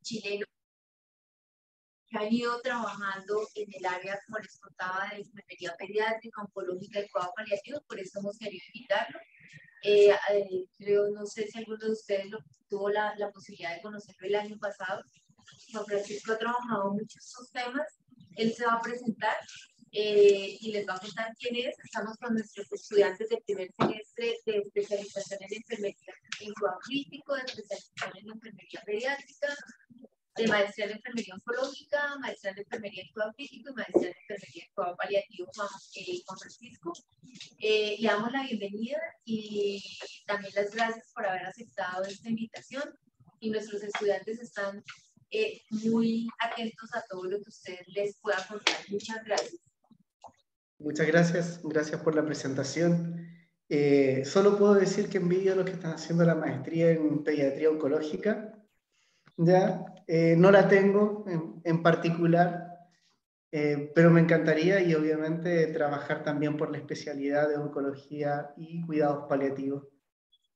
chileno que han ido trabajando en el área, como les contaba, de enfermería pediátrica, oncológica y cuidados paliativos, por eso hemos querido invitarlo. Creo, no sé si alguno de ustedes tuvo la posibilidad de conocerlo el año pasado. Juan Francisco ha trabajado mucho estos temas. Él se va a presentar y les va a contar quién es. Estamos con nuestros estudiantes del primer semestre de especialización en enfermería en cuidado crítico, de especialización en enfermería pediátrica, de maestría en enfermería oncológica, maestría en enfermería en cuidado crítico y maestría en enfermería en cuidado paliativo, Juan Francisco. Le damos la bienvenida y también las gracias por haber aceptado esta invitación, y nuestros estudiantes están muy atentos a todo lo que usted les pueda contar. Muchas gracias. Muchas gracias, gracias por la presentación. Solo puedo decir que envidio a los que están haciendo la maestría en pediatría oncológica. Ya, no la tengo en particular, pero me encantaría, y obviamente trabajar también por la especialidad de oncología y cuidados paliativos,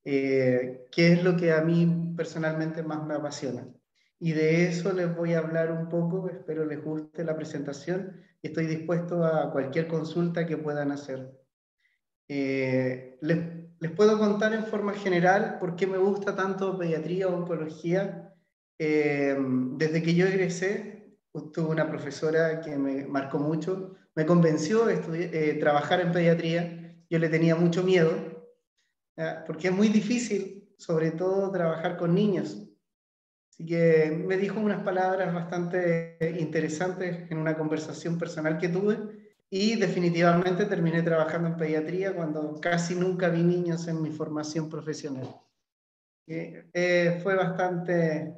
que es lo que a mí personalmente más me apasiona. Y de eso les voy a hablar un poco, espero les guste la presentación y estoy dispuesto a cualquier consulta que puedan hacer. Les puedo contar en forma general por qué me gusta tanto pediatría o oncología. Desde que yo egresé, tuve una profesora que me marcó mucho, me convenció de trabajar en pediatría. Yo le tenía mucho miedo, porque es muy difícil, sobre todo trabajar con niños. Así que me dijo unas palabras bastante interesantes en una conversación personal que tuve, y definitivamente terminé trabajando en pediatría cuando casi nunca vi niños en mi formación profesional. Fue bastante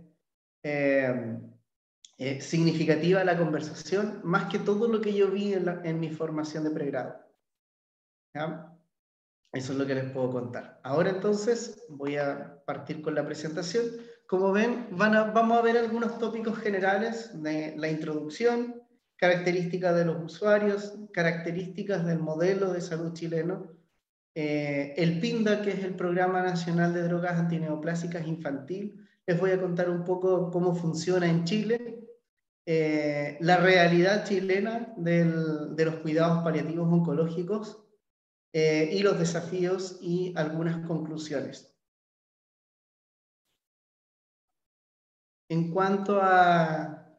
significativa la conversación, más que todo lo que yo vi en mi formación de pregrado. ¿Ya? Eso es lo que les puedo contar. Ahora entonces voy a partir con la presentación. Como ven, vamos a ver algunos tópicos generales de la introducción, características de los usuarios, características del modelo de salud chileno, el PINDA, que es el Programa Nacional de Drogas Antineoplásicas Infantil. Les voy a contar un poco cómo funciona en Chile, la realidad chilena de los cuidados paliativos oncológicos, y los desafíos y algunas conclusiones. En cuanto a,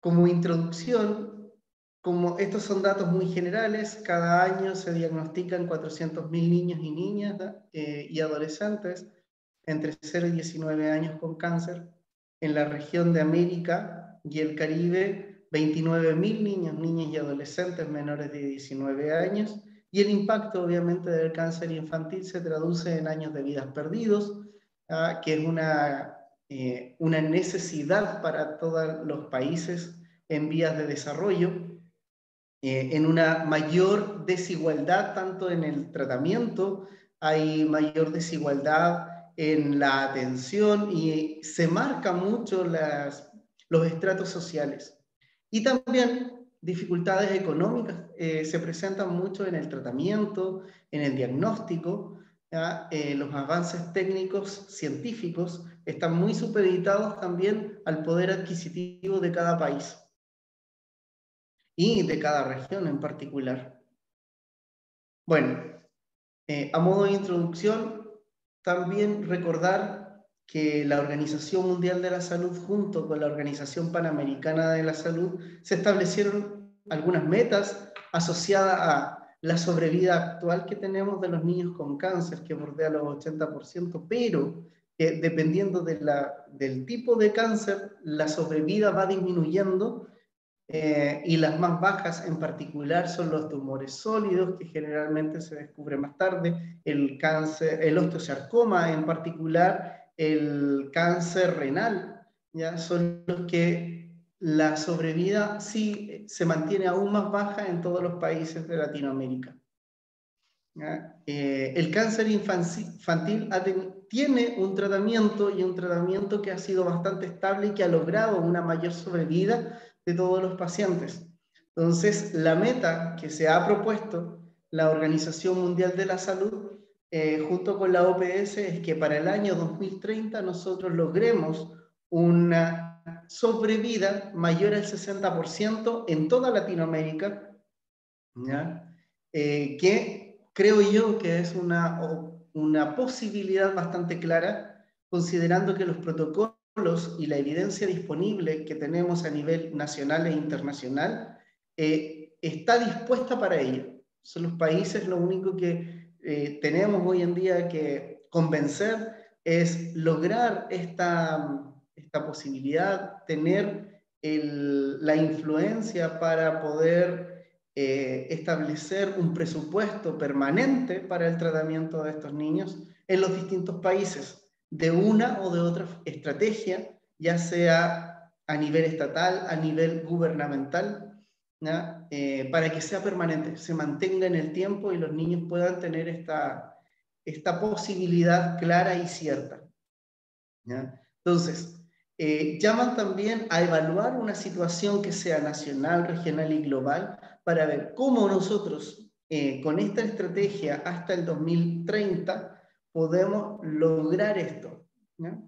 como introducción, como estos son datos muy generales, cada año se diagnostican 400.000 niños y niñas y adolescentes entre 0 y 19 años con cáncer. En la región de América y el Caribe, 29.000 niños, niñas y adolescentes menores de 19 años. Y el impacto, obviamente, del cáncer infantil se traduce en años de vidas perdidos, que es una necesidad para todos los países en vías de desarrollo, en una mayor desigualdad tanto en el tratamiento, hay mayor desigualdad en la atención y se marcan mucho los estratos sociales. Y también dificultades económicas se presentan mucho en el tratamiento, en el diagnóstico. Los avances técnicos científicos están muy supeditados también al poder adquisitivo de cada país y de cada región en particular. Bueno, a modo de introducción, también recordar que la Organización Mundial de la Salud, junto con la Organización Panamericana de la Salud, se establecieron algunas metas asociadas a la sobrevida actual que tenemos de los niños con cáncer, que bordea los 80%, pero que dependiendo del tipo de cáncer, la sobrevida va disminuyendo. Y las más bajas en particular son los tumores sólidos, que generalmente se descubre más tarde, el cáncer, el osteosarcoma en particular, el cáncer renal, ¿ya? Son los que la sobrevida sí se mantiene aún más baja en todos los países de Latinoamérica. El cáncer infantil tiene un tratamiento, y un tratamiento que ha sido bastante estable y que ha logrado una mayor sobrevida de todos los pacientes. Entonces, la meta que se ha propuesto la Organización Mundial de la Salud, junto con la OPS, es que para el año 2030 nosotros logremos una sobrevida mayor al 60% en toda Latinoamérica, ¿ya? Que creo yo que es una posibilidad bastante clara, considerando que los protocolos y la evidencia disponible que tenemos a nivel nacional e internacional está dispuesta para ello. Son los países lo único que tenemos hoy en día que convencer es lograr esta posibilidad, tener la influencia para poder establecer un presupuesto permanente para el tratamiento de estos niños en los distintos países, de una o de otra estrategia, ya sea a nivel estatal, a nivel gubernamental, para que sea permanente, se mantenga en el tiempo y los niños puedan tener esta posibilidad clara y cierta, ¿ya? Entonces, llaman también a evaluar una situación que sea nacional, regional y global para ver cómo nosotros, con esta estrategia hasta el 2030, podemos lograr esto, ¿ya?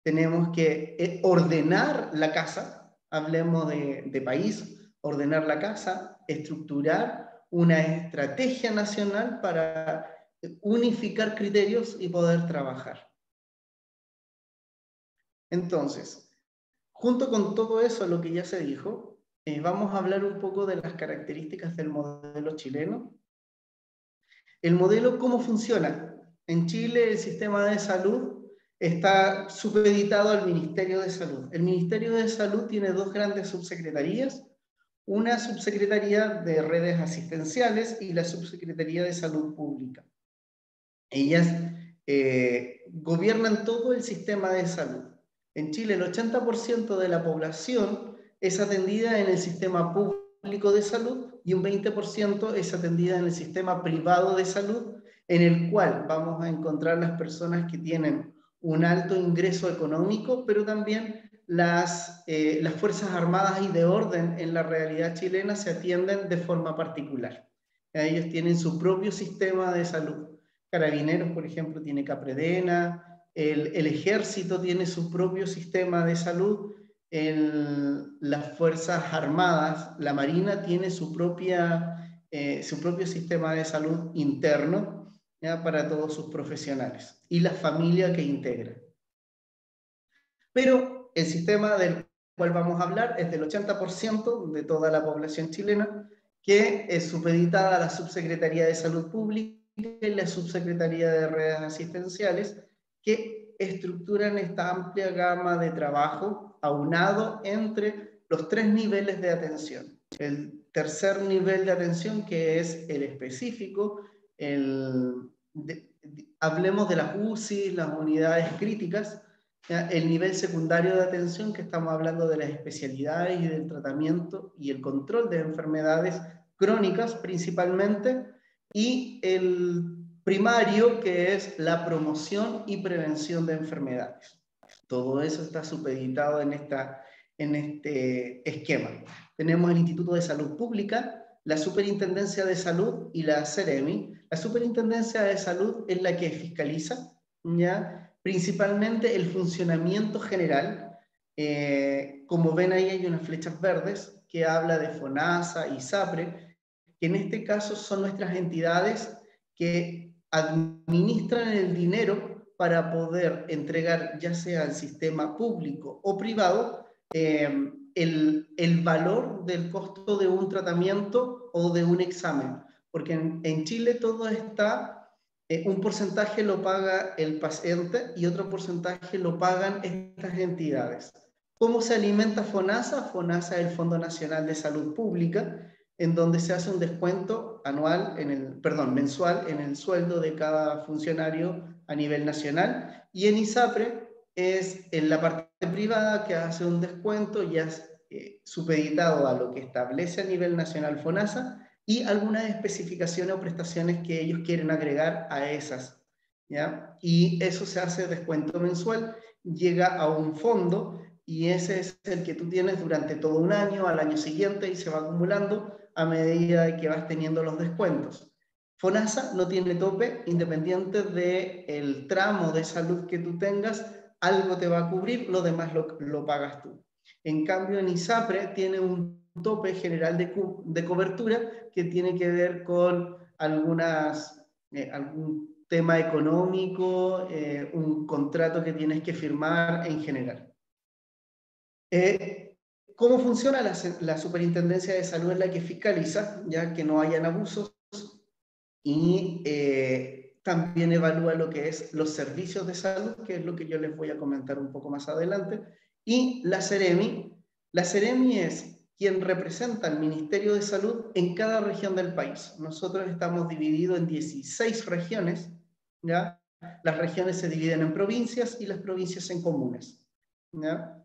Tenemos que ordenar la casa, hablemos de país, ordenar la casa, estructurar una estrategia nacional para unificar criterios y poder trabajar. Entonces, junto con todo eso, lo que ya se dijo, vamos a hablar un poco de las características del modelo chileno. El modelo, ¿cómo funciona? En Chile, el sistema de salud está supeditado al Ministerio de Salud. El Ministerio de Salud tiene dos grandes subsecretarías, una subsecretaría de redes asistenciales y la subsecretaría de salud pública. Ellas gobiernan todo el sistema de salud. En Chile, el 80% de la población es atendida en el sistema público de salud y un 20% es atendida en el sistema privado de salud, en el cual vamos a encontrar las personas que tienen un alto ingreso económico, pero también las Fuerzas Armadas y de orden en la realidad chilena se atienden de forma particular. Ellos tienen su propio sistema de salud. Carabineros, por ejemplo, tiene Capredena, el Ejército tiene su propio sistema de salud, las Fuerzas Armadas, la Marina tiene su propio sistema de salud interno, ¿ya? Para todos sus profesionales y la familia que integra. Pero el sistema del cual vamos a hablar es del 80% de toda la población chilena, que es supeditada a la Subsecretaría de Salud Pública y la Subsecretaría de Redes Asistenciales, que estructuran esta amplia gama de trabajo aunado entre los tres niveles de atención. El tercer nivel de atención, que es el específico, hablemos de las UCI, las unidades críticas, el nivel secundario de atención, que estamos hablando de las especialidades y del tratamiento y el control de enfermedades crónicas principalmente, y el primario, que es la promoción y prevención de enfermedades. Todo eso está supeditado en este esquema. Tenemos el Instituto de Salud Pública, la Superintendencia de Salud y la Seremi. La Superintendencia de Salud es la que fiscaliza, ¿ya? Principalmente el funcionamiento general. Como ven ahí hay unas flechas verdes que habla de FONASA y SAPRE, que en este caso son nuestras entidades que administran el dinero para poder entregar, ya sea al sistema público o privado, el valor del costo de un tratamiento o de un examen. Porque en Chile todo está... un porcentaje lo paga el paciente y otro porcentaje lo pagan estas entidades. ¿Cómo se alimenta FONASA? FONASA es el Fondo Nacional de Salud Pública, en donde se hace un descuento mensual en el sueldo de cada funcionario a nivel nacional, y en ISAPRE es en la parte privada que hace un descuento ya supeditado a lo que establece a nivel nacional FONASA y algunas especificaciones o prestaciones que ellos quieren agregar a esas, ¿ya? Y eso se hace descuento mensual, llega a un fondo y ese es el que tú tienes durante todo un año, al año siguiente, y se va acumulando a medida que vas teniendo los descuentos. FONASA no tiene tope, independiente del tramo de salud que tú tengas, algo te va a cubrir, lo demás lo pagas tú. En cambio, en ISAPRE tiene un tope general de cobertura que tiene que ver con algún tema económico, un contrato que tienes que firmar en general. ¿Cómo funciona? La Superintendencia de Salud es la que fiscaliza, ya que no hayan abusos, y también evalúa lo que es los servicios de salud, que es lo que yo les voy a comentar un poco más adelante, y la Seremi. La Seremi es quien representa al Ministerio de Salud en cada región del país. Nosotros estamos divididos en 16 regiones, ¿ya? Las regiones se dividen en provincias y las provincias en comunes, ¿ya?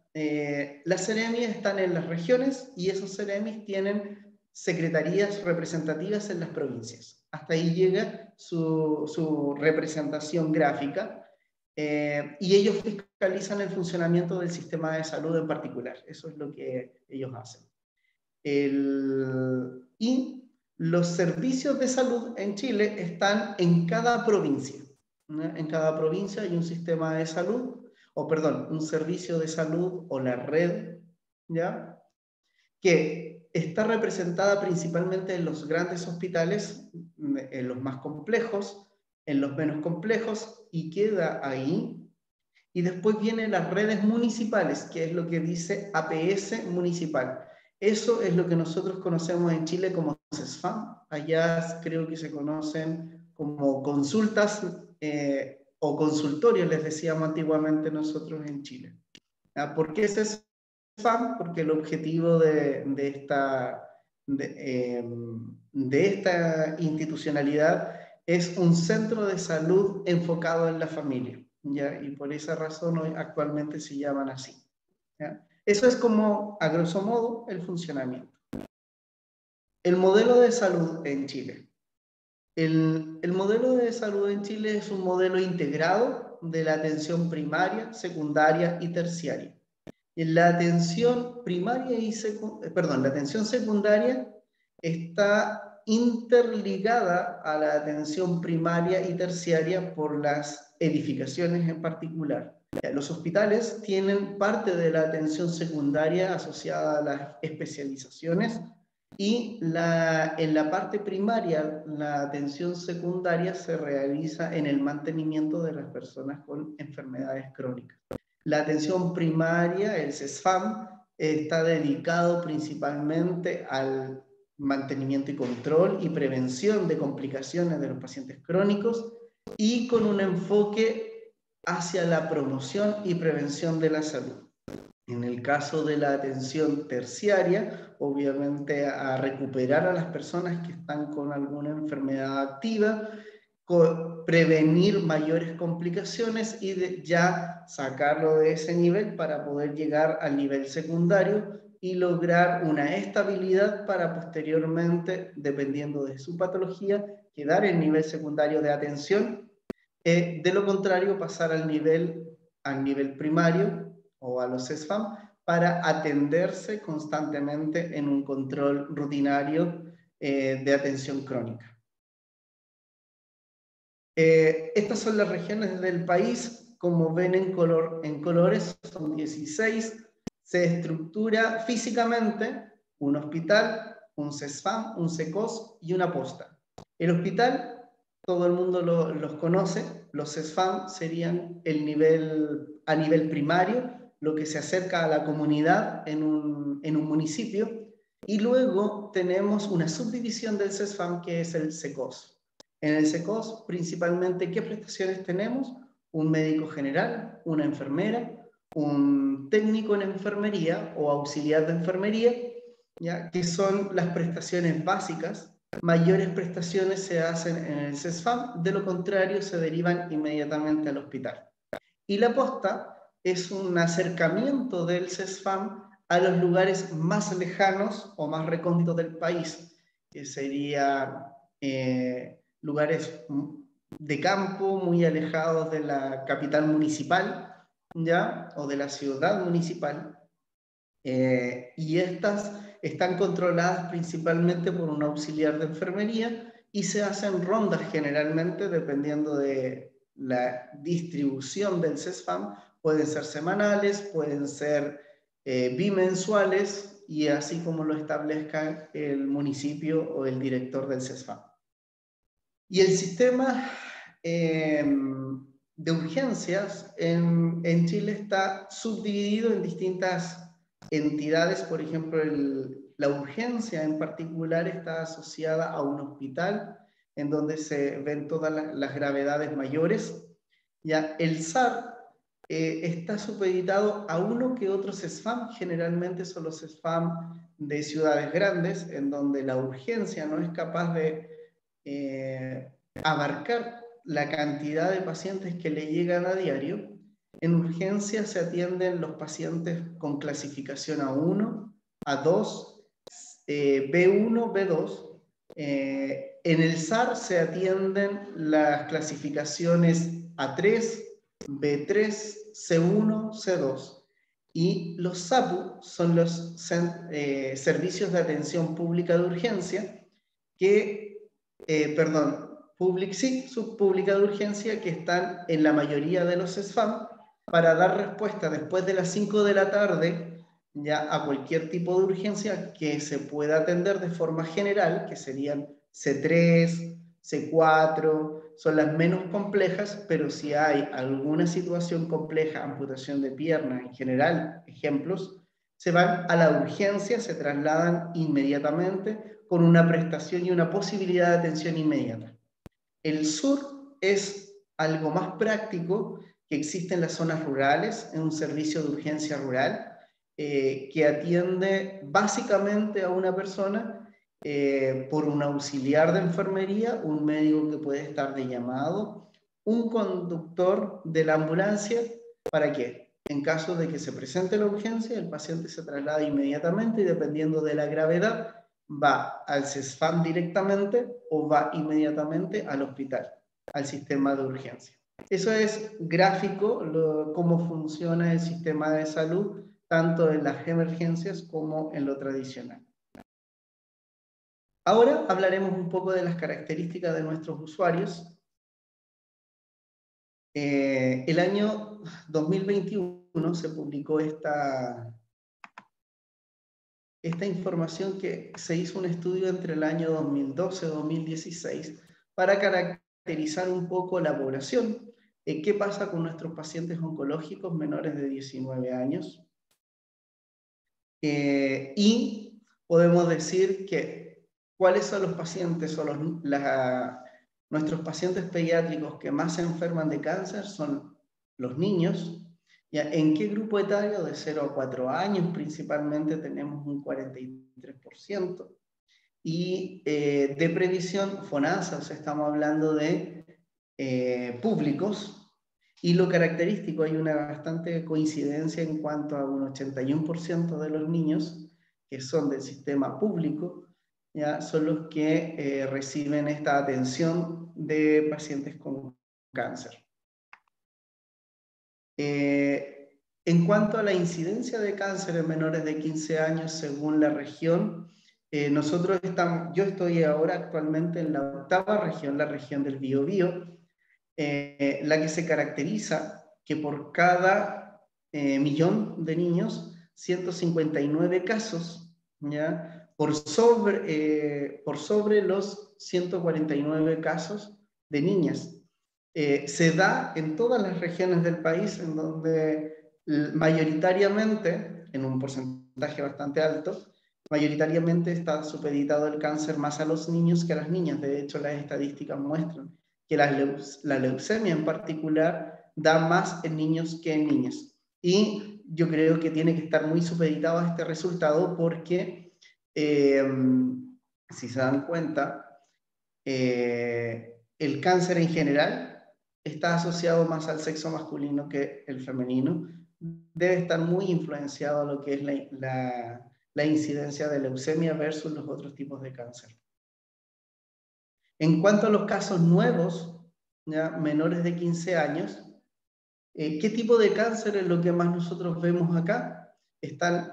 Las Seremi están en las regiones y esos Seremis tienen secretarías representativas en las provincias. Hasta ahí llega su representación gráfica, y ellos fiscalizan el funcionamiento del sistema de salud en particular. Eso es lo que ellos hacen. Y los servicios de salud en Chile están en cada provincia, ¿no? En cada provincia hay un sistema de salud, o perdón, un servicio de salud o la red, ¿ya? Que está representada principalmente en los grandes hospitales, en los más complejos, en los menos complejos, y queda ahí. Y después vienen las redes municipales, que es lo que dice APS municipal. Eso es lo que nosotros conocemos en Chile como CESFAM. Allá creo que se conocen como consultas o consultorios, les decíamos antiguamente nosotros en Chile. ¿Por qué CESFAM? Porque el objetivo de esta institucionalidad es un centro de salud enfocado en la familia, ¿ya? Y por esa razón hoy actualmente se llaman así, ¿ya? Eso es como, a grosso modo, el funcionamiento. El modelo de salud en Chile. El modelo de salud en Chile es un modelo integrado de la atención primaria, secundaria y terciaria. En la atención primaria la atención secundaria está interligada a la atención primaria y terciaria por las edificaciones en particular. Los hospitales tienen parte de la atención secundaria asociada a las especializaciones y en la parte primaria la atención secundaria se realiza en el mantenimiento de las personas con enfermedades crónicas. La atención primaria, el CESFAM, está dedicado principalmente al mantenimiento y control y prevención de complicaciones de los pacientes crónicos y con un enfoque hacia la promoción y prevención de la salud. En el caso de la atención terciaria, obviamente a recuperar a las personas que están con alguna enfermedad activa, prevenir mayores complicaciones y ya sacarlo de ese nivel para poder llegar al nivel secundario y lograr una estabilidad para posteriormente, dependiendo de su patología, quedar en nivel secundario de atención. De lo contrario, pasar al nivel primario o a los CESFAM para atenderse constantemente en un control rutinario de atención crónica. Estas son las regiones del país, como ven en colores, son 16. Se estructura físicamente un hospital, un CESFAM, un CECOS y una posta. El hospital, todo el mundo los conoce. Los CESFAM serían a nivel primario, lo que se acerca a la comunidad en un municipio. Y luego tenemos una subdivisión del CESFAM que es el CECOS. En el CECOS, principalmente, ¿qué prestaciones tenemos? Un médico general, una enfermera, un técnico en enfermería o auxiliar de enfermería, ¿ya? Que son las prestaciones básicas. Mayores prestaciones se hacen en el CESFAM, de lo contrario se derivan inmediatamente al hospital. Y la posta es un acercamiento del CESFAM a los lugares más lejanos o más recónditos del país, que sería lugares de campo muy alejados de la capital municipal, ¿ya? O de la ciudad municipal, y estas están controladas principalmente por un auxiliar de enfermería y se hacen rondas generalmente dependiendo de la distribución del CESFAM Pueden ser semanales, pueden ser bimensuales, y así como lo establezca el municipio o el director del CESFAM. Y el sistema de urgencias en Chile está subdividido en distintas entidades. Por ejemplo, la urgencia en particular está asociada a un hospital en donde se ven todas las gravedades mayores. Ya, el SAR está supeditado a uno que otro CESFAM. Generalmente son los CESFAM de ciudades grandes, en donde la urgencia no es capaz de abarcar la cantidad de pacientes que le llegan a diario. En urgencia se atienden los pacientes con clasificación A1, A2, B1, B2. En el SAR se atienden las clasificaciones A3, B3, C1, C2. Y los SAPU son los servicios de atención pública de urgencia que, subpública de urgencia, que están en la mayoría de los SFAM para dar respuesta después de las 5 de la tarde ya a cualquier tipo de urgencia que se pueda atender de forma general, que serían C3, C4, son las menos complejas, pero si hay alguna situación compleja, amputación de pierna en general, ejemplos, se van a la urgencia, se trasladan inmediatamente con una prestación y una posibilidad de atención inmediata. El sur es algo más práctico, que existe en las zonas rurales, en un servicio de urgencia rural, que atiende básicamente a una persona por un auxiliar de enfermería, un médico que puede estar de llamado, un conductor de la ambulancia. ¿Para qué? En caso de que se presente la urgencia, el paciente se traslada inmediatamente y, dependiendo de la gravedad, va al CESFAM directamente o va inmediatamente al hospital, al sistema de urgencia. Eso es gráfico, cómo funciona el sistema de salud, tanto en las emergencias como en lo tradicional. Ahora hablaremos un poco de las características de nuestros usuarios. El año 2021 se publicó esta información, que se hizo un estudio entre el año 2012 y 2016 para caracterizar un poco la población. ¿Qué pasa con nuestros pacientes oncológicos menores de 19 años? Y podemos decir que cuáles son los pacientes o nuestros pacientes pediátricos que más se enferman de cáncer son los niños. ¿Ya? ¿En qué grupo etario? De 0 a 4 años principalmente tenemos un 43%. Y de previsión, FONASA, o sea, estamos hablando de públicos. Y lo característico, hay una bastante coincidencia en cuanto a un 81% de los niños que son del sistema público, ¿ya? Son los que reciben esta atención de pacientes con cáncer. En cuanto a la incidencia de cáncer en menores de 15 años según la región, yo estoy ahora actualmente en la 8ª región, la región del Biobío, la que se caracteriza que por cada millón de niños, 159 casos, ¿ya? Por sobre los 149 casos de niñas. Se da en todas las regiones del país, en donde mayoritariamente, en un porcentaje bastante alto, mayoritariamente está supeditado el cáncer más a los niños que a las niñas. De hecho, las estadísticas muestran que la leucemia en particular da más en niños que en niñas. Y yo creo que tiene que estar muy supeditado a este resultado, porque si se dan cuenta, el cáncer en general está asociado más al sexo masculino que el femenino. Debe estar muy influenciado a lo que es la incidencia de leucemia versus los otros tipos de cáncer. En cuanto a los casos nuevos, ¿ya? Menores de 15 años, ¿qué tipo de cáncer es lo que más nosotros vemos acá? Están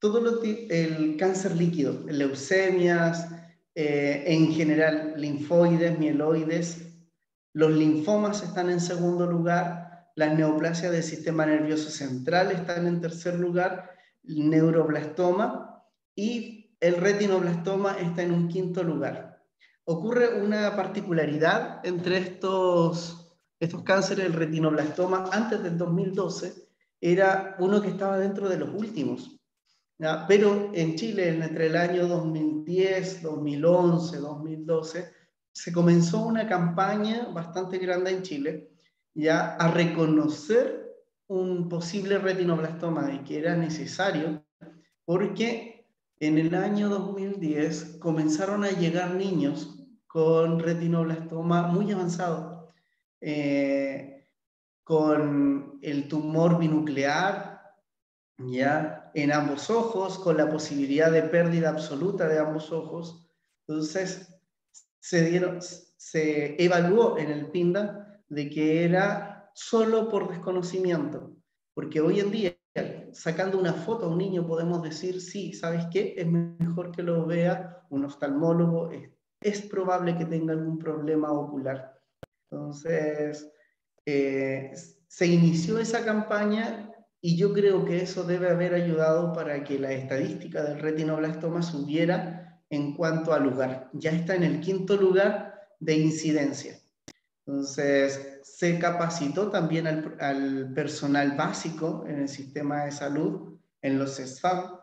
el cáncer líquido, leucemias, en general linfoides, mieloides. Los linfomas están en segundo lugar, Las neoplasias del sistema nervioso central están en tercer lugar, el neuroblastoma, y el retinoblastoma está en un quinto lugar. Ocurre una particularidad entre estos cánceres. El retinoblastoma antes del 2012 era uno que estaba dentro de los últimos, ¿ya? Pero en Chile, entre el año 2010, 2011, 2012, se comenzó una campaña bastante grande en Chile, ya, a reconocer un posible retinoblastoma y que era necesario, porque en el año 2010 comenzaron a llegar niños con retinoblastoma muy avanzado, con el tumor binuclear, ya, en ambos ojos, con la posibilidad de pérdida absoluta de ambos ojos. Entonces, se evaluó en el PINDA de que era solo por desconocimiento, porque hoy en día, sacando una foto a un niño, podemos decir, sí, ¿sabes qué? Es mejor que lo vea un oftalmólogo, es probable que tenga algún problema ocular. Entonces, se inició esa campaña y yo creo que eso debe haber ayudado para que la estadística del retinoblastoma subiera en cuanto a lugar. Ya está en el quinto lugar de incidencia. Entonces, se capacitó también al personal básico en el sistema de salud, en los SESFAM,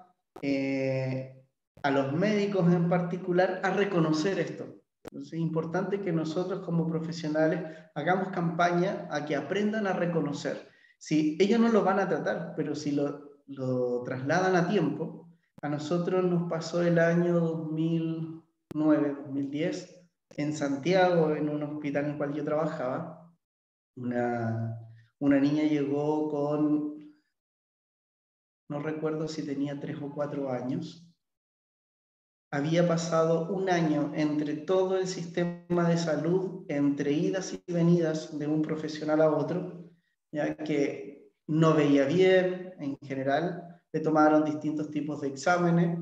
a los médicos en particular, a reconocer esto. Entonces, es importante que nosotros como profesionales hagamos campaña a que aprendan a reconocer. Si ellos no lo van a tratar, pero si lo trasladan a tiempo, a nosotros nos pasó el año 2009, 2010, en Santiago, en un hospital en el cual yo trabajaba, una niña llegó con, no recuerdo si tenía 3 o 4 años. Había pasado un año entre todo el sistema de salud, entre idas y venidas de un profesional a otro, ya que no veía bien en general, le tomaron distintos tipos de exámenes,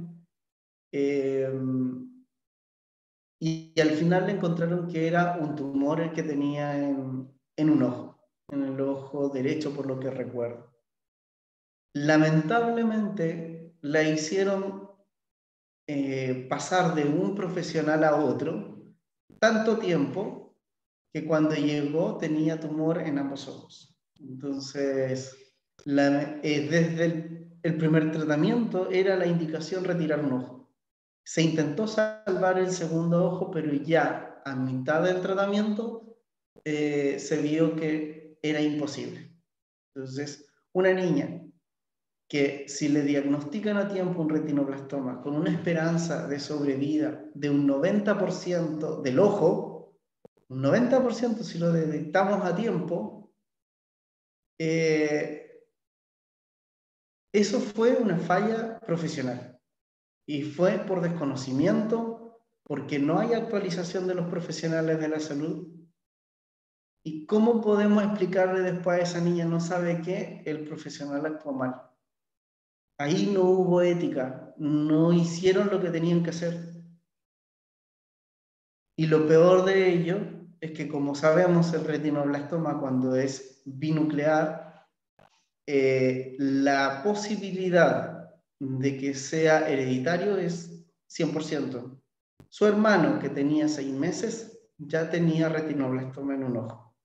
y al final le encontraron que era un tumor el que tenía en un ojo, en el ojo derecho, por lo que recuerdo. Lamentablemente la hicieron pasar de un profesional a otro tanto tiempo que cuando llegó tenía tumor en ambos ojos. Entonces, desde el primer tratamiento era la indicación retirar un ojo. Se intentó salvar el segundo ojo, pero ya a mitad del tratamiento se vio que era imposible. Entonces, una niña que si le diagnostican a tiempo un retinoblastoma con una esperanza de sobrevida de un 90% del ojo, un 90% si lo detectamos a tiempo, eso fue una falla profesional. Y fue por desconocimiento, porque no hay actualización de los profesionales de la salud. ¿Y cómo podemos explicarle después a esa niña no sabe qué? El profesional actuó mal. Ahí no hubo ética, no hicieron lo que tenían que hacer. Y lo peor de ello es que, como sabemos, el retinoblastoma, cuando es binuclear, la posibilidad de que sea hereditario es 100%. Su hermano, que tenía 6 meses, ya tenía retinoblastoma en un ojo.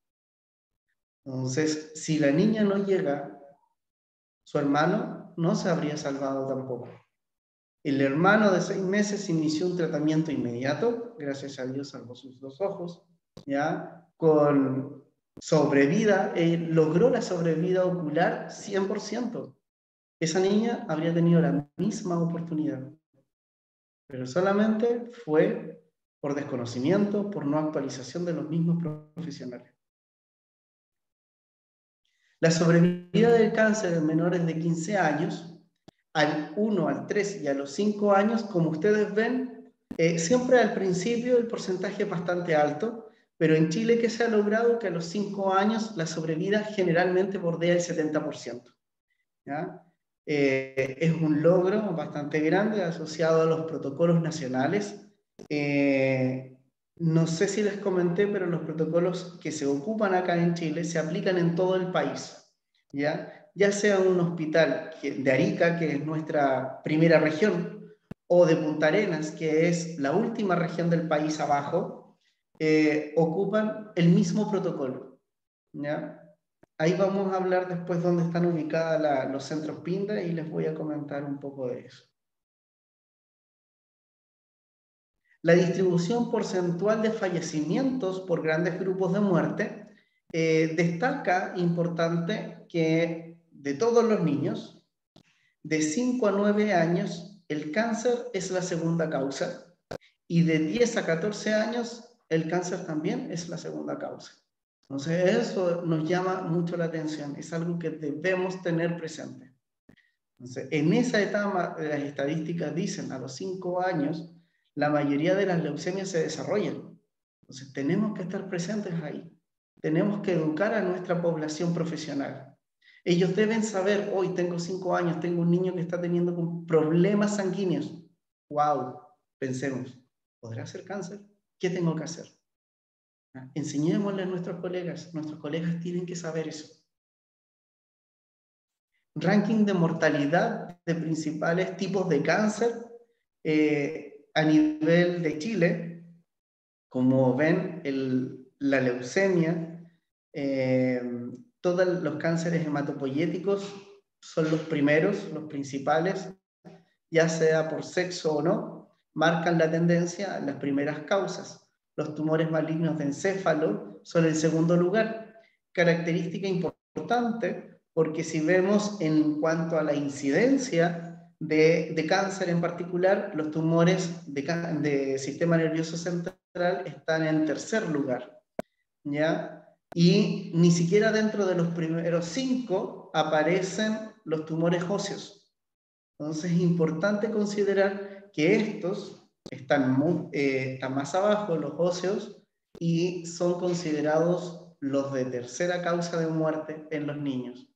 Entonces, si la niña no llega, su hermano no se habría salvado tampoco. El hermano de 6 meses inició un tratamiento inmediato, gracias a Dios salvó sus 2 ojos, ¿ya? Con sobrevida, logró la sobrevida ocular 100%. Esa niña habría tenido la misma oportunidad, pero solamente fue por desconocimiento, por no actualización de los mismos profesionales. La sobrevida del cáncer en menores de 15 años, al 1, al 3 y a los 5 años, como ustedes ven, siempre al principio el porcentaje es bastante alto, pero en Chile que se ha logrado que a los 5 años la sobrevida generalmente bordea el 70%. ¿Ya? Es un logro bastante grande asociado a los protocolos nacionales No sé si les comenté, pero los protocolos que se ocupan acá en Chile se aplican en todo el país, ya sea un hospital de Arica, que es nuestra primera región, o de Punta Arenas, que es la última región del país abajo, ocupan el mismo protocolo, ¿ya? Ahí vamos a hablar después dónde están ubicados los centros PINDA y les voy a comentar un poco de eso. La distribución porcentual de fallecimientos por grandes grupos de muerte destaca, importante, que de todos los niños, de 5 a 9 años, el cáncer es la segunda causa, y de 10 a 14 años, el cáncer también es la segunda causa. Entonces, eso nos llama mucho la atención, es algo que debemos tener presente. Entonces, en esa etapa, las estadísticas dicen a los 5 años, la mayoría de las leucemias se desarrollan. Entonces, tenemos que estar presentes ahí. Tenemos que educar a nuestra población profesional. Ellos deben saber, hoy tengo 5 años, tengo un niño que está teniendo problemas sanguíneos. ¡Wow! Pensemos, ¿podrá ser cáncer? ¿Qué tengo que hacer? Enseñémosle a nuestros colegas tienen que saber eso. Ranking de mortalidad de principales tipos de cáncer a nivel de Chile. Como ven, la leucemia, todos los cánceres hematopoyéticos son los primeros, los principales, ya sea por sexo o no, marcan la tendencia a las primeras causas. Los tumores malignos de encéfalo son el segundo lugar. Característica importante, porque si vemos en cuanto a la incidencia de cáncer en particular, los tumores de sistema nervioso central están en tercer lugar, ¿ya? Y ni siquiera dentro de los primeros 5 aparecen los tumores óseos. Entonces es importante considerar que estos están más abajo, los óseos, y son considerados los de tercera causa de muerte en los niños.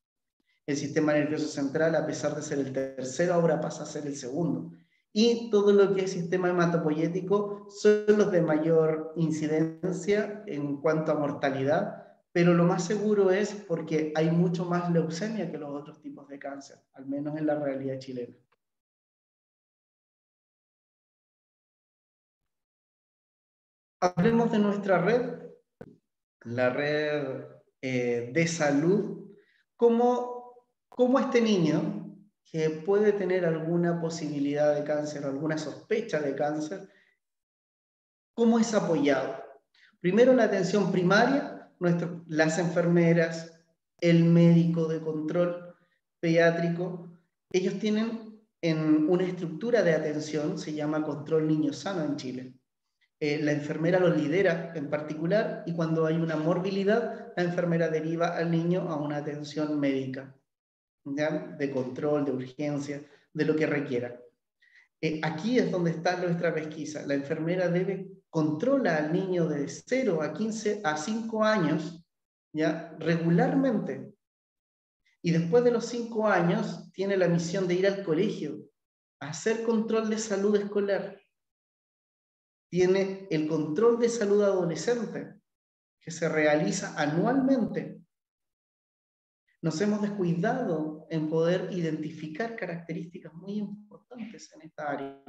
El sistema nervioso central, a pesar de ser el tercero, ahora pasa a ser el segundo. Y todo lo que es sistema hematopoyético son los de mayor incidencia en cuanto a mortalidad, pero lo más seguro es porque hay mucho más leucemia que los otros tipos de cáncer, al menos en la realidad chilena. Hablemos de nuestra red, la red de salud, cómo este niño que puede tener alguna posibilidad de cáncer, alguna sospecha de cáncer, cómo es apoyado. Primero, la atención primaria, las enfermeras, el médico de control pediátrico, ellos tienen en una estructura de atención, se llama Control Niño Sano en Chile. La enfermera lo lidera en particular, y cuando hay una morbilidad, la enfermera deriva al niño a una atención médica, ¿ya? De control, de urgencia, de lo que requiera. Aquí es donde está nuestra pesquisa. La enfermera controla al niño de 0 a 5 años, ¿ya? Regularmente. Y después de los 5 años tiene la misión de ir al colegio a hacer control de salud escolar. Tiene el control de salud adolescente, que se realiza anualmente. Nos hemos descuidado en poder identificar características muy importantes en esta área,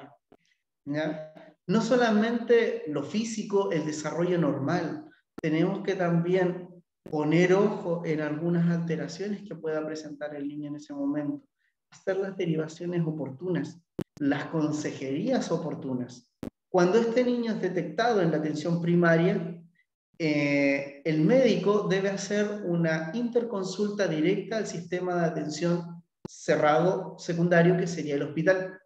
¿ya? No solamente lo físico, el desarrollo normal, tenemos que también poner ojo en algunas alteraciones que pueda presentar el niño en ese momento, hacer las derivaciones oportunas, las consejerías oportunas. Cuando este niño es detectado en la atención primaria, el médico debe hacer una interconsulta directa al sistema de atención cerrado secundario, que sería el hospital,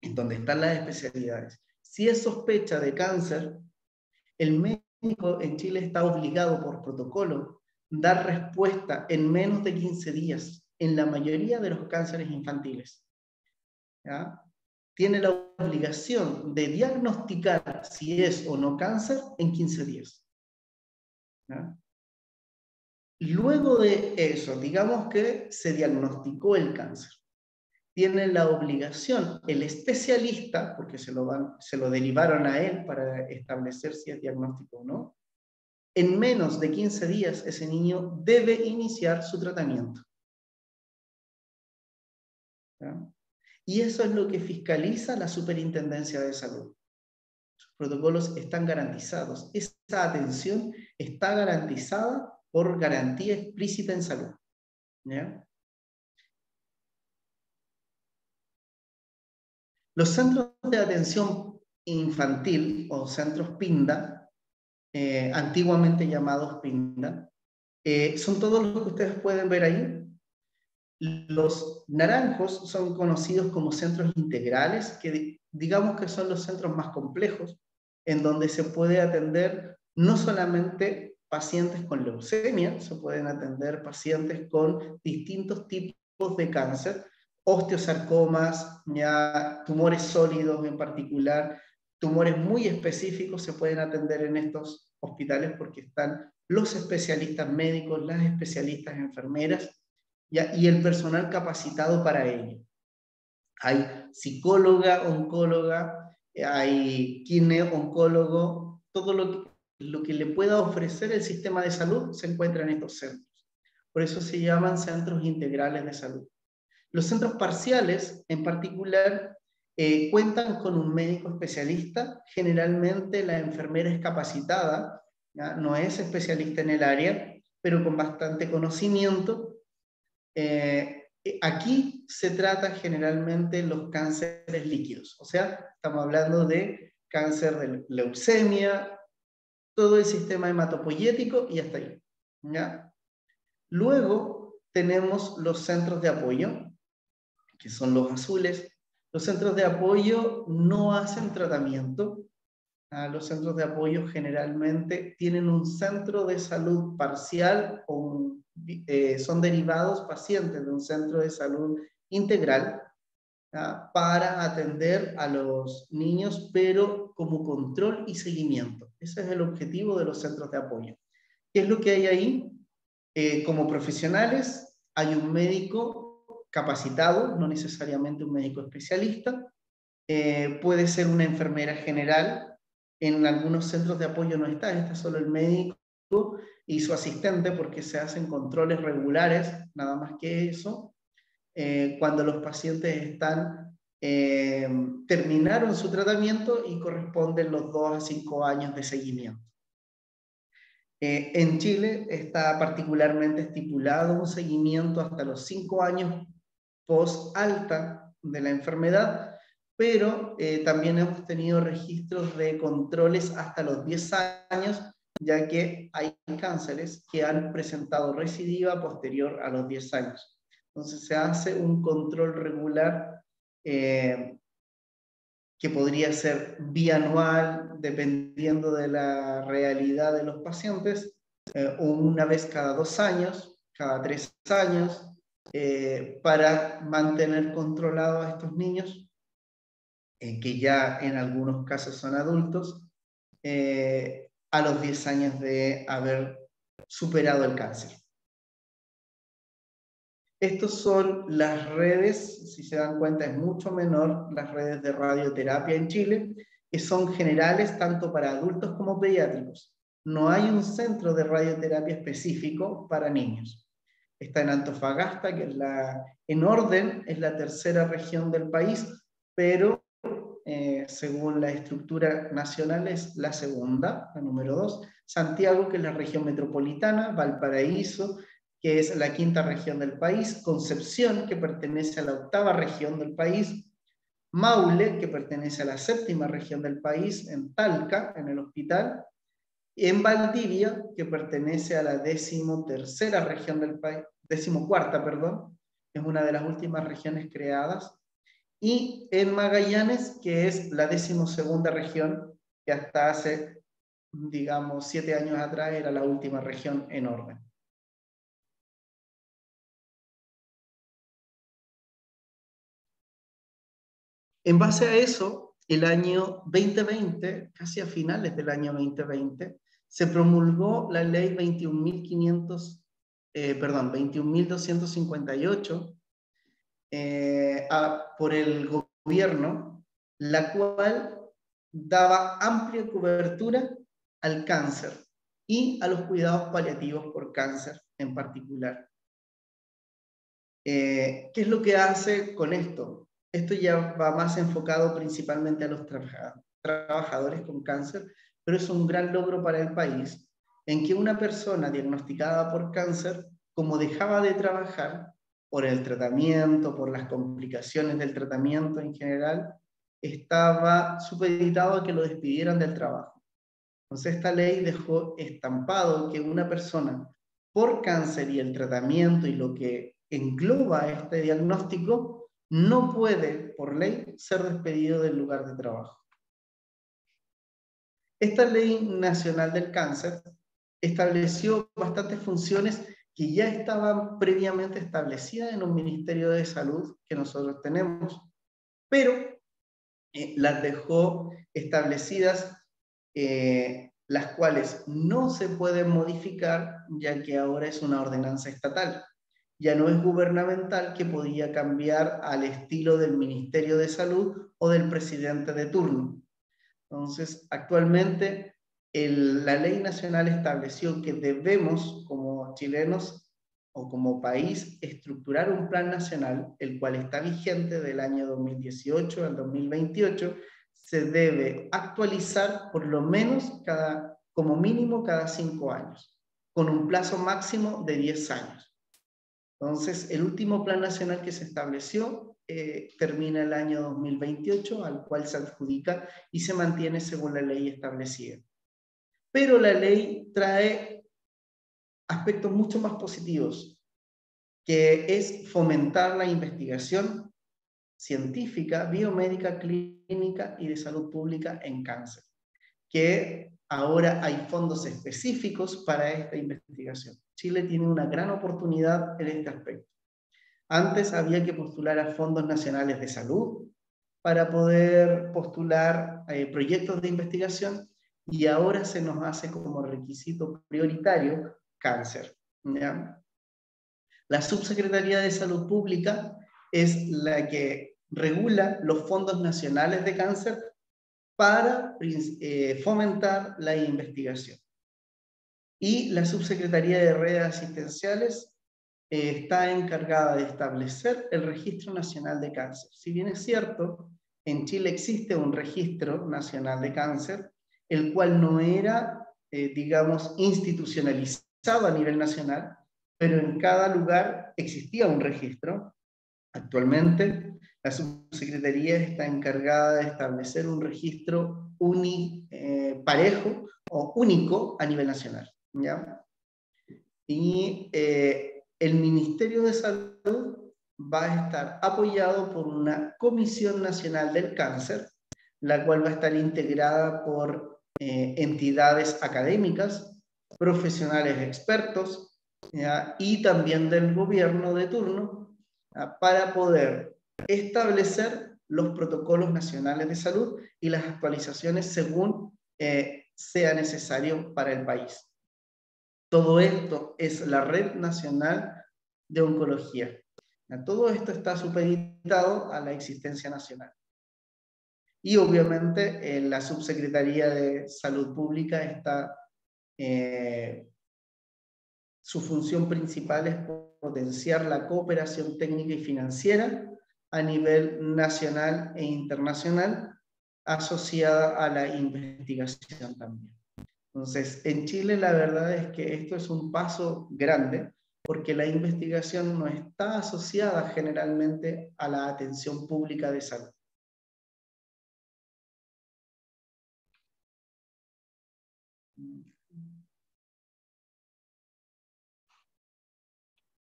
en donde están las especialidades. Si es sospecha de cáncer, el médico en Chile está obligado por protocolo a dar respuesta en menos de 15 días en la mayoría de los cánceres infantiles, ¿ya? Tiene la obligación de diagnosticar si es o no cáncer en 15 días. ¿Ya? Luego de eso, digamos que se diagnosticó el cáncer. tiene la obligación, el especialista, porque se lo derivaron a él para establecer si es diagnóstico o no, en menos de 15 días ese niño debe iniciar su tratamiento. ¿Ya? Y eso es lo que fiscaliza la Superintendencia de Salud. Sus protocolos están garantizados. Esa atención está garantizada por garantía explícita en salud. ¿Ya? Los centros de atención infantil o centros PINDA, antiguamente llamados PINDA, son todos los que ustedes pueden ver ahí. Los naranjos son conocidos como centros integrales, que digamos que son los centros más complejos, en donde se puede atender no solamente pacientes con leucemia, se pueden atender pacientes con distintos tipos de cáncer, osteosarcomas, ya tumores sólidos en particular, tumores muy específicos se pueden atender en estos hospitales porque están los especialistas médicos, las especialistas enfermeras, y el personal capacitado para ello. Hay psicóloga, oncóloga, hay oncólogo, todo lo que le pueda ofrecer el sistema de salud se encuentra en estos centros. Por eso se llaman centros integrales de salud. Los centros parciales, en particular, cuentan con un médico especialista. Generalmente la enfermera es capacitada, ¿ya? No es especialista en el área, pero con bastante conocimiento. Aquí se tratan generalmente los cánceres líquidos, o sea, estamos hablando de cáncer de leucemia, todo el sistema hematopoyético y hasta ahí, ¿ya? Luego tenemos los centros de apoyo, que son los azules. Los centros de apoyo no hacen tratamiento. Los centros de apoyo generalmente tienen un centro de salud parcial o son derivados pacientes de un centro de salud integral para atender a los niños, pero como control y seguimiento. Ese es el objetivo de los centros de apoyo. ¿Qué es lo que hay ahí? Como profesionales hay un médico capacitado, no necesariamente un médico especialista, puede ser una enfermera general. En algunos centros de apoyo no está solo el médico y su asistente porque se hacen controles regulares, nada más que eso. Cuando los pacientes terminaron su tratamiento y corresponden los 2 a 5 años de seguimiento. En Chile está particularmente estipulado un seguimiento hasta los 5 años post-alta de la enfermedad, pero también hemos tenido registros de controles hasta los 10 años, ya que hay cánceres que han presentado recidiva posterior a los 10 años. Entonces se hace un control regular que podría ser bianual, dependiendo de la realidad de los pacientes, o una vez cada 2 años, cada 3 años, para mantener controlados a estos niños, que ya en algunos casos son adultos, a los 10 años de haber superado el cáncer. Estas son las redes, si se dan cuenta es mucho menor, las redes de radioterapia en Chile, que son generales tanto para adultos como pediátricos. No hay un centro de radioterapia específico para niños. Está en Antofagasta, que es en orden es la tercera región del país, pero según la estructura nacional es la segunda, la número 2. Santiago, que es la región metropolitana, Valparaíso, que es la quinta región del país, Concepción, que pertenece a la octava región del país, Maule, que pertenece a la séptima región del país, en Talca, en el hospital, y en Valdivia, que pertenece a la decimotercera región del país, decimocuarta, perdón, es una de las últimas regiones creadas, y en Magallanes, que es la decimosegunda región, que hasta hace, digamos, 7 años atrás era la última región en orden. En base a eso, el año 2020, casi a finales del año 2020, se promulgó la ley 21.258, por el gobierno, la cual daba amplia cobertura al cáncer y a los cuidados paliativos por cáncer en particular. ¿Qué es lo que hace con esto? Esto ya va más enfocado principalmente a los trabajadores con cáncer, pero es un gran logro para el país, en que una persona diagnosticada por cáncer, como dejaba de trabajar por el tratamiento, por las complicaciones del tratamiento en general, estaba supeditado a que lo despidieran del trabajo. Entonces esta ley dejó estampado que una persona por cáncer y el tratamiento y lo que engloba este diagnóstico no puede, por ley, ser despedido del lugar de trabajo. Esta Ley Nacional del Cáncer estableció bastantes funciones que ya estaban previamente establecidas en un Ministerio de Salud que nosotros tenemos, pero las dejó establecidas, las cuales no se pueden modificar, ya que ahora es una ordenanza estatal. Ya no es gubernamental, que podía cambiar al estilo del Ministerio de Salud o del presidente de turno. Entonces, actualmente la ley nacional estableció que debemos, como chilenos o como país, estructurar un plan nacional, el cual está vigente del año 2018 al 2028, se debe actualizar por lo menos como mínimo cada 5 años, con un plazo máximo de 10 años. Entonces, el último plan nacional que se estableció termina el año 2028, al cual se adjudica y se mantiene según la ley establecida. Pero la ley trae aspectos mucho más positivos, que es fomentar la investigación científica, biomédica, clínica y de salud pública en cáncer, que ahora hay fondos específicos para esta investigación. Chile tiene una gran oportunidad en este aspecto. Antes había que postular a fondos nacionales de salud para poder postular proyectos de investigación, y ahora se nos hace como requisito prioritario cáncer, ¿ya? La Subsecretaría de Salud Pública es la que regula los fondos nacionales de cáncer para fomentar la investigación. Y la Subsecretaría de Redes Asistenciales está encargada de establecer el Registro Nacional de Cáncer. Si bien es cierto, en Chile existe un Registro Nacional de Cáncer, el cual no era, digamos, institucionalizado a nivel nacional, pero en cada lugar existía un registro. Actualmente, la Subsecretaría está encargada de establecer un registro parejo o único a nivel nacional, ¿ya? Y el Ministerio de Salud va a estar apoyado por una Comisión Nacional del Cáncer, la cual va a estar integrada por entidades académicas, profesionales expertos, ¿ya? Y también del gobierno de turno, ¿ya? Para poder establecer los protocolos nacionales de salud y las actualizaciones según sea necesario para el país. Todo esto es la Red Nacional de Oncología. Todo esto está supeditado a la existencia nacional. Y obviamente la Subsecretaría de Salud Pública está, su función principal es potenciar la cooperación técnica y financiera a nivel nacional e internacional, asociada a la investigación también. Entonces, en Chile la verdad es que esto es un paso grande, porque la investigación no está asociada generalmente a la atención pública de salud.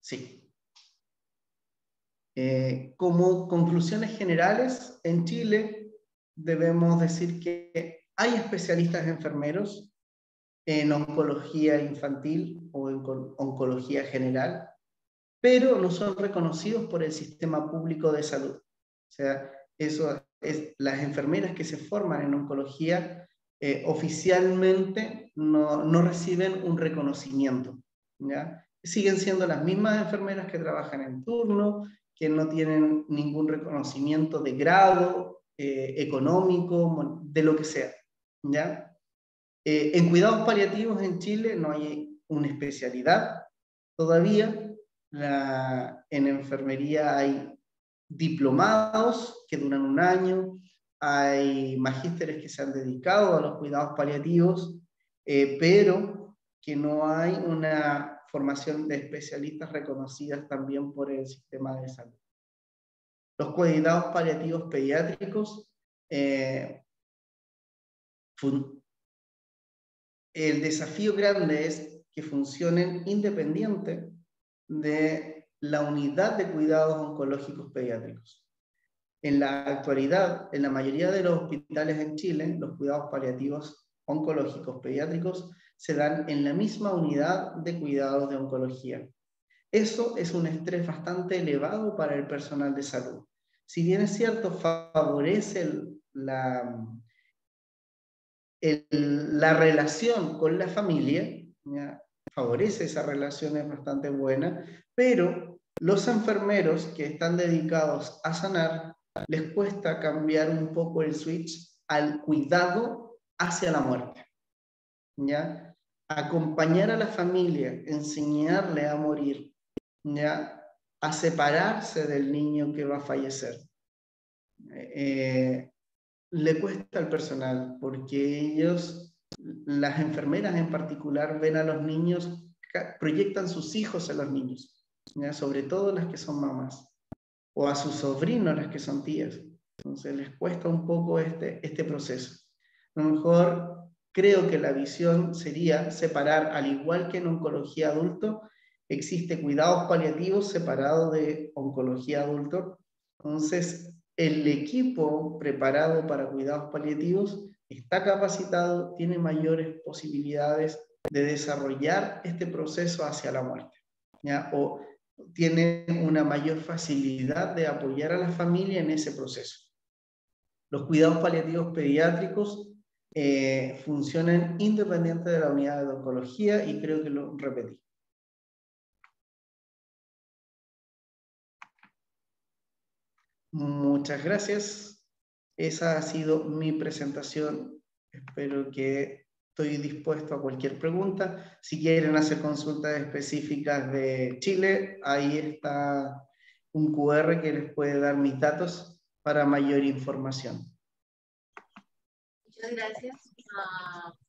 Sí. Como conclusiones generales, en Chile debemos decir que hay especialistas enfermeros en oncología infantil o en oncología general, pero no son reconocidos por el sistema público de salud. O sea, eso es, las enfermeras que se forman en oncología oficialmente no reciben un reconocimiento, ¿ya? Siguen siendo las mismas enfermeras que trabajan en turno, que no tienen ningún reconocimiento de grado, económico, de lo que sea, ¿ya? En cuidados paliativos en Chile no hay una especialidad todavía. En enfermería hay diplomados que duran un año, hay magísteres que se han dedicado a los cuidados paliativos, pero que no hay una formación de especialistas reconocidas también por el sistema de salud. Los cuidados paliativos pediátricos, el desafío grande es que funcionen independiente de la unidad de cuidados oncológicos pediátricos. En la actualidad, en la mayoría de los hospitales en Chile, los cuidados paliativos oncológicos pediátricos se dan en la misma unidad de cuidados de oncología. Eso es un estrés bastante elevado para el personal de salud. Si bien es cierto, favorece la relación con la familia, ¿ya? Favorece esa relación, es bastante buena, pero los enfermeros que están dedicados a sanar, les cuesta cambiar un poco el switch al cuidado hacia la muerte, ¿ya? Acompañar a la familia, enseñarle a morir, ¿ya? A separarse del niño que va a fallecer. Le cuesta al personal porque ellos, las enfermeras en particular, ven a los niños, proyectan sus hijos a los niños, ¿ya? Sobre todo las que son mamás, o a sus sobrinos las que son tías. Entonces les cuesta un poco este proceso. A lo mejor creo que la visión sería separar, al igual que en oncología adulto, existe cuidados paliativos separados de oncología adulto. Entonces, el equipo preparado para cuidados paliativos está capacitado, tiene mayores posibilidades de desarrollar este proceso hacia la muerte, ¿ya? O tiene una mayor facilidad de apoyar a la familia en ese proceso. Los cuidados paliativos pediátricos funcionan independiente de la unidad de oncología y creo que lo repetí. Muchas gracias. Esa ha sido mi presentación. Espero que estoy dispuesto a cualquier pregunta. Si quieren hacer consultas específicas de Chile, ahí está un QR que les puede dar mis datos para mayor información. Muchas gracias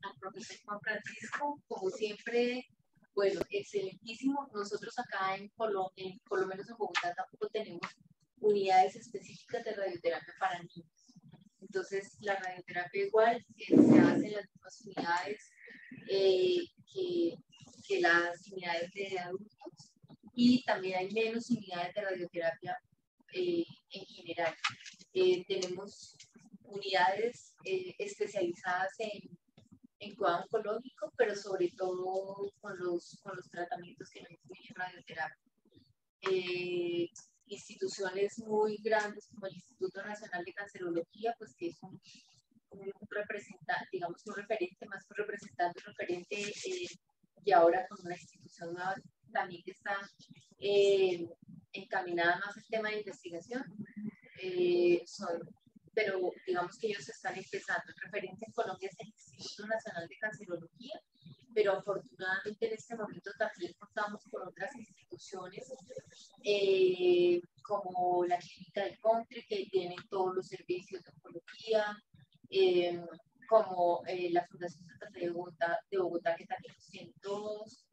al profesor Juan Francisco. Como siempre, bueno, excelentísimo. Nosotros acá por lo menos en Bogotá, tampoco tenemos unidades específicas de radioterapia para niños. Entonces, la radioterapia igual se hace en las mismas unidades que las unidades de adultos, y también hay menos unidades de radioterapia en general. Tenemos unidades especializadas en cuidado oncológico, pero sobre todo con los tratamientos que no incluyen radioterapia. Instituciones muy grandes como el Instituto Nacional de Cancerología, pues que es un representante, digamos un referente, más que un referente, y ahora con una institución nueva también que está encaminada más al tema de investigación, pero digamos que ellos están empezando. El referente en Colombia es el Instituto Nacional de Cancerología, pero afortunadamente en este momento también contamos con otras instituciones como la Clínica del Country, que tiene todos los servicios de oncología, como la Fundación Santa Fe de Bogotá, que también los tiene todos,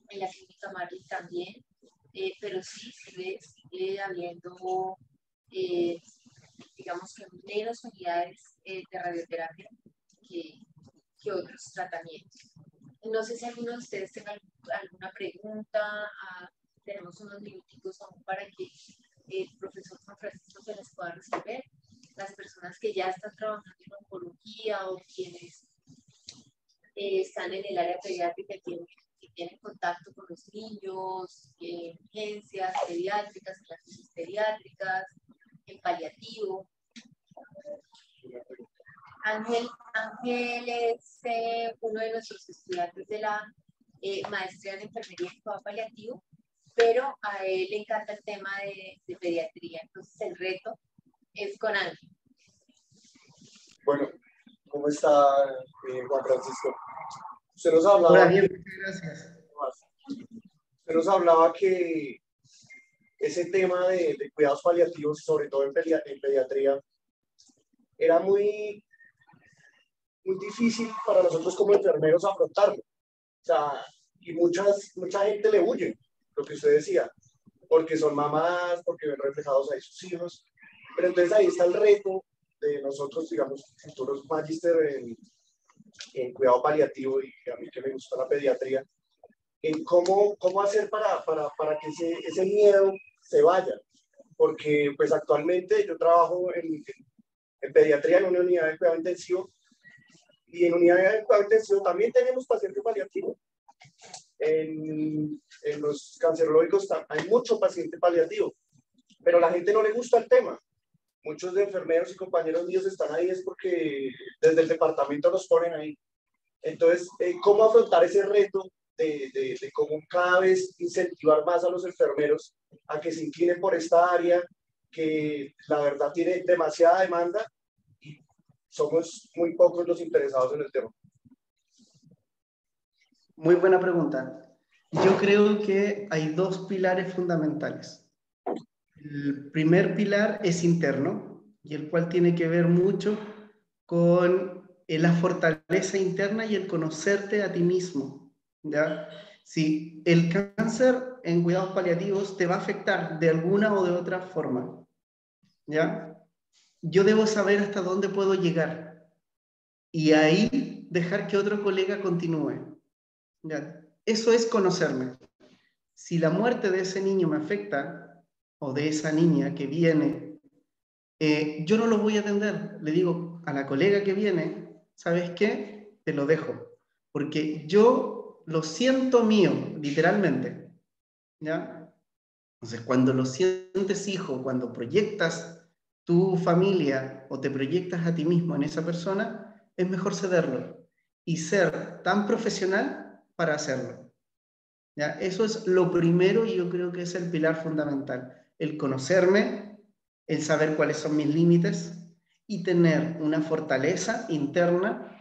en la Clínica Marley también, pero sí sigue habiendo, digamos que menos unidades de radioterapia que otros tratamientos. No sé si alguno de ustedes tenga alguna pregunta. Tenemos unos minuticos aún para que el profesor Juan Francisco se las pueda resolver. Las personas que ya están trabajando en oncología o quienes están en el área pediátrica que tienen contacto con los niños, en urgencias pediátricas, en las crisis pediátricas, en paliativo. Ángel es uno de nuestros estudiantes de la maestría en enfermería y cuidado paliativo, pero a él le encanta el tema de pediatría, entonces el reto es con Ángel. Bueno, ¿cómo está Juan Francisco? Usted nos Hola, hablaba bien, que, muchas gracias. usted nos hablaba que ese tema de cuidados paliativos, sobre todo en pediatría, era muy difícil para nosotros como enfermeros afrontarlo. O sea, y mucha gente le huye, lo que usted decía, porque son mamás, porque ven reflejados ahí sus hijos. Pero entonces ahí está el reto de nosotros, digamos, futuros magíster en cuidado paliativo y a mí que me gusta la pediatría, en cómo hacer para que ese miedo se vaya. Porque pues actualmente yo trabajo en pediatría en una unidad de cuidado intensivo y en unidad de cuidado intensivo también tenemos paciente paliativo. En los cancerológicos hay mucho paciente paliativo, pero a la gente no le gusta el tema. Muchos de enfermeros y compañeros míos están ahí es porque desde el departamento los ponen ahí. Entonces, ¿cómo afrontar ese reto de cómo cada vez incentivar más a los enfermeros a que se inclinen por esta área que la verdad tiene demasiada demanda y somos muy pocos los interesados en el tema? Muy buena pregunta. Yo creo que hay dos pilares fundamentales. El primer pilar es interno, y el cual tiene que ver mucho con la fortaleza interna y el conocerte a ti mismo, ¿ya? Si el cáncer en cuidados paliativos te va a afectar de alguna o de otra forma, ¿ya? Yo debo saber hasta dónde puedo llegar y ahí dejar que otro colega continúe, ¿ya? Eso es conocerme. Si la muerte de ese niño me afecta, o de esa niña que viene, yo no lo voy a atender. Le digo a la colega que viene, ¿sabes qué? Te lo dejo. Porque yo lo siento mío, literalmente. ¿Ya? Entonces, cuando lo sientes hijo, cuando proyectas tu familia o te proyectas a ti mismo en esa persona, es mejor cederlo y ser tan profesional para hacerlo. ¿Ya? Eso es lo primero y yo creo que es el pilar fundamental. El conocerme, el saber cuáles son mis límites y tener una fortaleza interna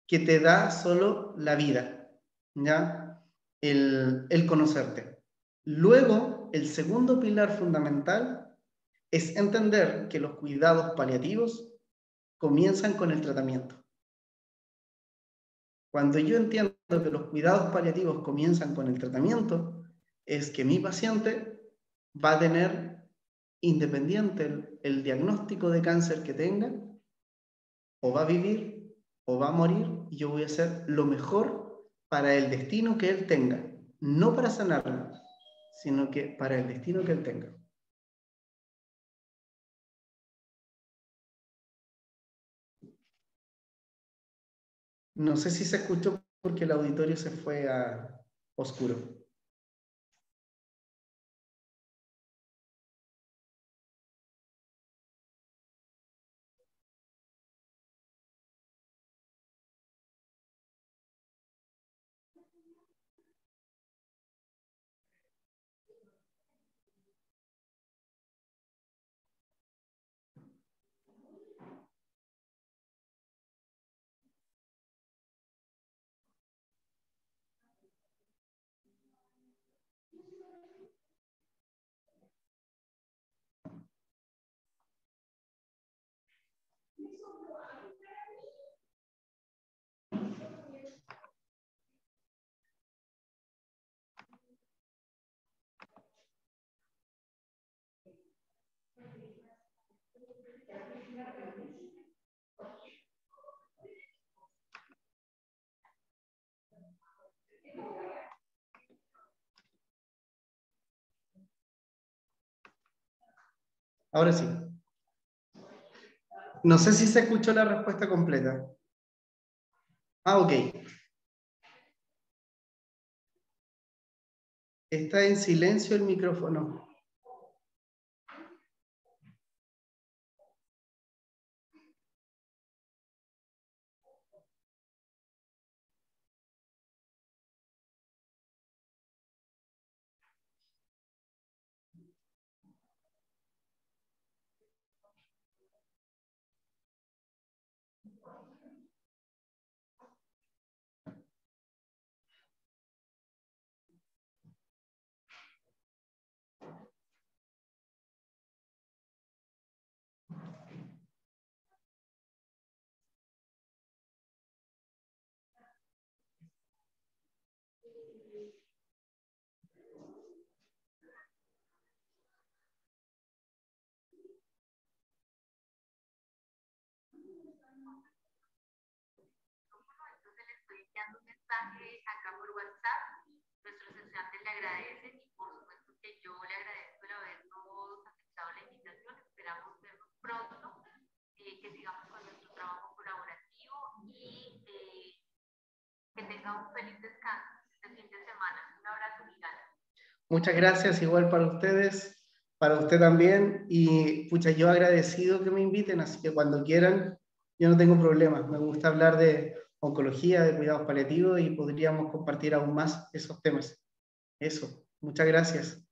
que te da solo la vida, ¿ya? El conocerte. Luego, el segundo pilar fundamental es entender que los cuidados paliativos comienzan con el tratamiento. Cuando yo entiendo que los cuidados paliativos comienzan con el tratamiento, es que mi paciente va a tener, independiente el diagnóstico de cáncer que tenga, o va a vivir o va a morir, y yo voy a hacer lo mejor para el destino que él tenga. No para sanarlo, sino que para el destino que él tenga. No sé si se escuchó porque el auditorio se fue a oscuro. Ahora sí. No sé si se escuchó la respuesta completa. Ah, ok. Está en silencio el micrófono. mensaje acá por WhatsApp. Nuestros estudiantes le agradecen y por supuesto que yo le agradezco el habernos aceptado la invitación. Esperamos vernos pronto, que sigamos con nuestro trabajo colaborativo y que tenga un feliz descanso este fin de semana. Un abrazo gigante. Muchas gracias, igual para ustedes, para usted también, y pucha, yo agradecido que me inviten, así que cuando quieran, yo no tengo problema. Me gusta hablar de oncología, de cuidados paliativos, y podríamos compartir aún más esos temas. Eso, muchas gracias.